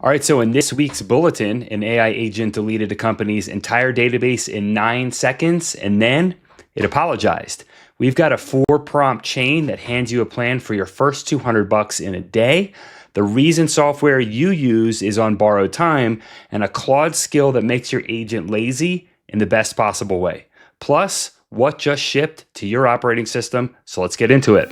All right, so in this week's bulletin, an AI agent deleted a company's entire database in 9 seconds, and then it apologized. We've got a 4-prompt chain that hands you a plan for your first $200 in a day. The reason software you use is on borrowed time, and a Claude skill that makes your agent lazy in the best possible way. Plus, what just shipped to your operating system. So let's get into it.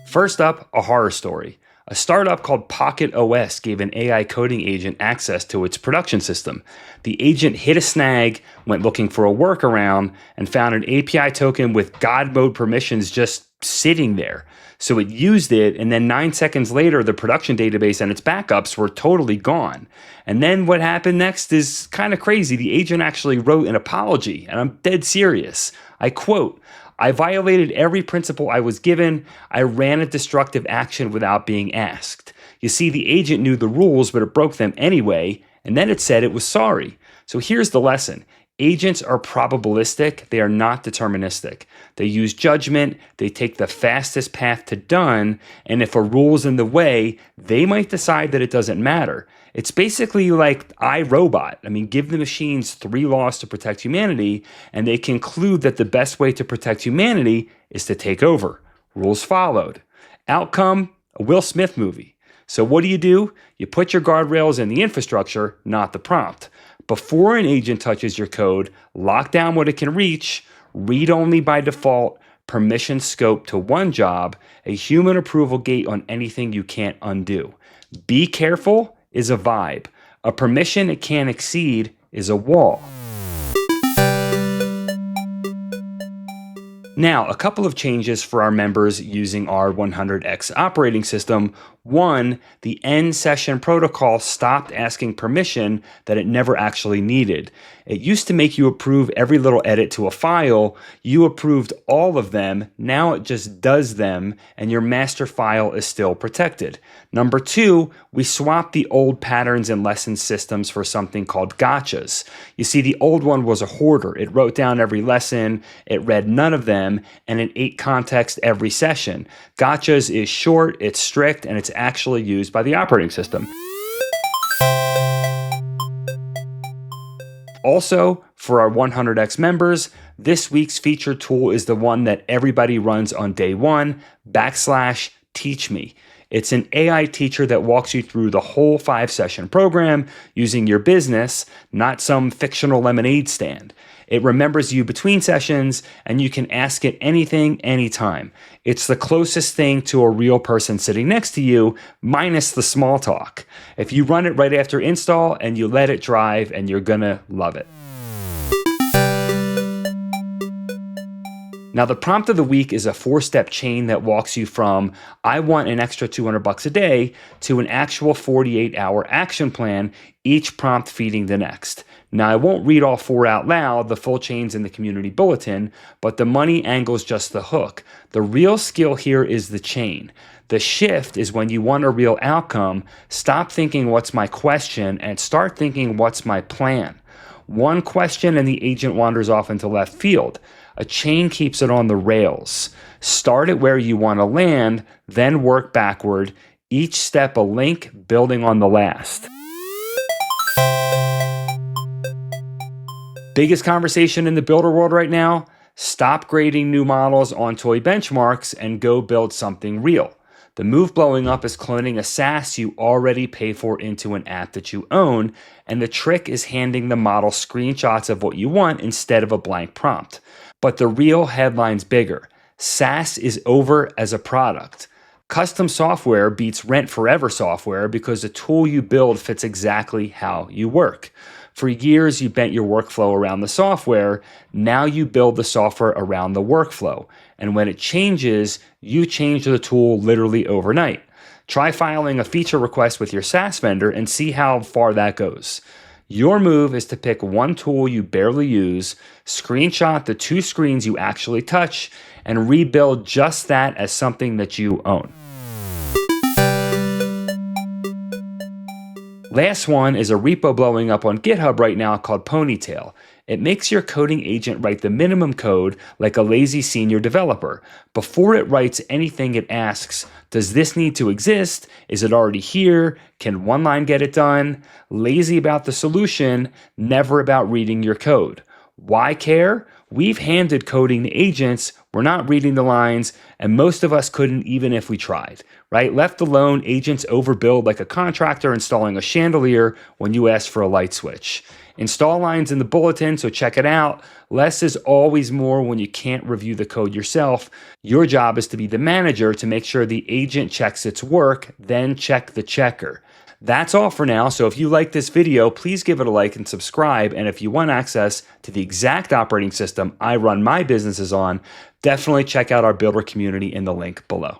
First up, a horror story. A startup called Pocket OS gave an AI coding agent access to its production system. The agent hit a snag, went looking for a workaround, and found an API token with God mode permissions just sitting there. So it used it, and then 9 seconds later, the production database and its backups were totally gone. And then what happened next is kind of crazy. The agent actually wrote an apology, and I'm dead serious. I quote, "I violated every principle I was given. I ran a destructive action without being asked." You see, the agent knew the rules, but it broke them anyway, and then it said it was sorry. So here's the lesson. Agents are probabilistic. They are not deterministic. They use judgment. They take the fastest path to done, and if a rule's in the way, they might decide that it doesn't matter. It's basically like iRobot. Give the machines 3 laws to protect humanity, and they conclude that the best way to protect humanity is to take over. Rules followed. Outcome, a Will Smith movie. So what do? You put your guardrails in the infrastructure, not the prompt. Before an agent touches your code, lock down what it can reach, read only by default, permission scope to one job, a human approval gate on anything you can't undo. Be careful is a vibe. A permission it can't exceed is a wall. Now, a couple of changes for our members using our 100X operating system. One, the end session protocol stopped asking permission that it never actually needed. It used to make you approve every little edit to a file. You approved all of them. Now it just does them, and your master file is still protected. Number 2, we swapped the old patterns and lesson systems for something called gotchas. You see, the old one was a hoarder. It wrote down every lesson, it read none of them, and it ate context every session. Gotchas is short, it's strict, and it's actually used by the operating system. Also, for our 100X members, this week's featured tool is the one that everybody runs on day 1, /teach me. It's an AI teacher that walks you through the whole 5-session program using your business, not some fictional lemonade stand. It remembers you between sessions, and you can ask it anything, anytime. It's the closest thing to a real person sitting next to you, minus the small talk. If you run it right after install and you let it drive, and you're gonna love it. Now, the prompt of the week is a 4-step chain that walks you from, I want an extra $200 a day, to an actual 48-hour action plan, each prompt feeding the next. Now, I won't read all 4 out loud, the full chain's in the community bulletin, but the money angle's just the hook. The real skill here is the chain. The shift is when you want a real outcome, stop thinking, what's my question, and start thinking, what's my plan? One question and the agent wanders off into left field. A chain keeps it on the rails. Start at where you want to land, then work backward, each step a link building on the last. Biggest conversation in the builder world right now? Stop grading new models on toy benchmarks and go build something real. The move blowing up is cloning a SaaS you already pay for into an app that you own, and the trick is handing the model screenshots of what you want instead of a blank prompt. But the real headline's bigger. SaaS is over as a product. Custom software beats rent forever software because the tool you build fits exactly how you work. For years, you bent your workflow around the software. Now you build the software around the workflow. And when it changes, you change the tool literally overnight. Try filing a feature request with your SaaS vendor and see how far that goes. Your move is to pick one tool you barely use, screenshot the 2 screens you actually touch, and rebuild just that as something that you own. Last one is a repo blowing up on GitHub right now called Ponytail. It makes your coding agent write the minimum code like a lazy senior developer. Before it writes anything, it asks, does this need to exist? Is it already here? Can one line get it done? Lazy about the solution, never about reading your code. Why care? We've handed coding to agents, we're not reading the lines, and most of us couldn't even if we tried, right? Left alone, agents overbuild like a contractor installing a chandelier when you ask for a light switch. Install lines in the bulletin, so check it out. Less is always more when you can't review the code yourself. Your job is to be the manager to make sure the agent checks its work, then check the checker. That's all for now, so if you like this video, please give it a like and subscribe, and if you want access to the exact operating system I run my businesses on, definitely check out our builder community in the link below.